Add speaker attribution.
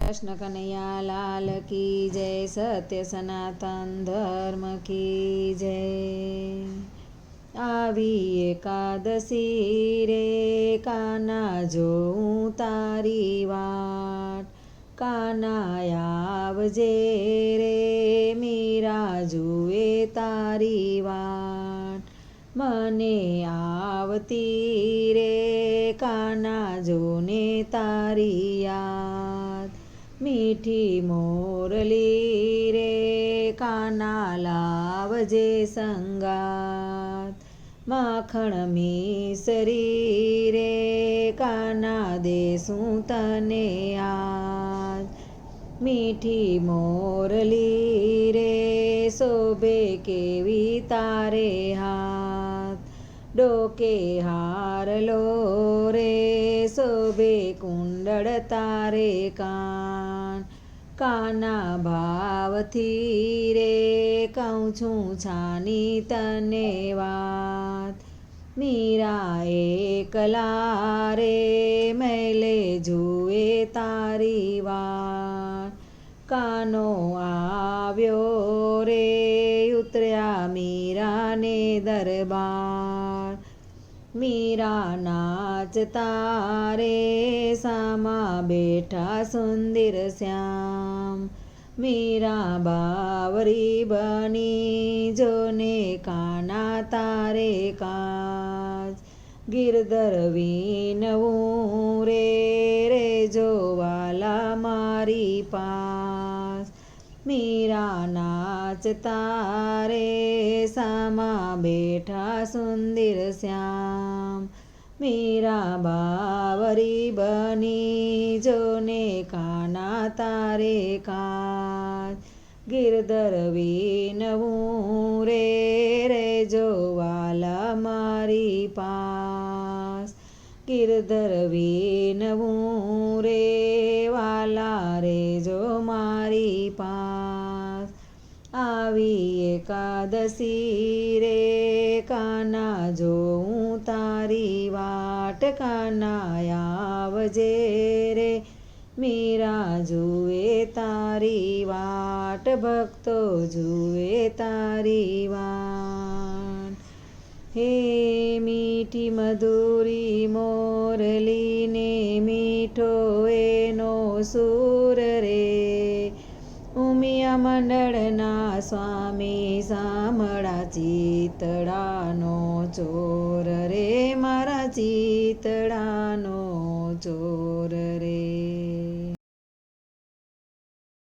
Speaker 1: કૃષ્ણ કનૈયા લાલ કી જય, સત્ય સનાતન ધર્મ કી જય। આવી એકાદશી રે કાના જોઉં તારી વાટ, કાના આવજે રે મીરા જુએ તારી વાટ। મને આવતી રે કાના જોને તારી યાદ, મીઠી મોરલી રે કાના લાવજે સંગાત। માખણ મિસરી રે કાના દેશું તને આજ, મીઠી મોરલી રે શોભે કેવી તારે હાથ। ડોકે હારલો રે શોભે કુંડળ તારે કાન, કાના ભાવથી રે કહું છું છાની તને વાત। મીરા એકલા રે મેલે જુએ તારી વાત, કાનો આવ્યો રે ઉતર્યા મીરાને દરબાર। મીરા નાચતા રે સામા બેઠા સુંદર શ્યામ, મીરા બાવરી બની જોને કાના તારે કાજ। ગિરધર વીનવું રે રેજો વાલા મારી પાસ, મીરા નાચતા રે સામા બેઠા સુંદર શ્યામ। મીરા બાવરી બની જોને કાના તારે કાજ। ગિરધર વીનવું રે રેજો વાલા મારી પાસ, ગિરધર વીનવું રે વાલા રેજો મારી પાસ। આવી એકાદશી રે કાના જોઉં તારી વાટ, કાના આવજે રે મીરા જુએ તારી વાટ, ભક્તો જુએ તારી વાટ। હે મીઠી મધુરી મોરલી ને મીઠો એનો સૂર રે, ઉમિયા મંડળના સ્વામી સામળા ચિતડાનો ચોર રે મારા ચિતડાનો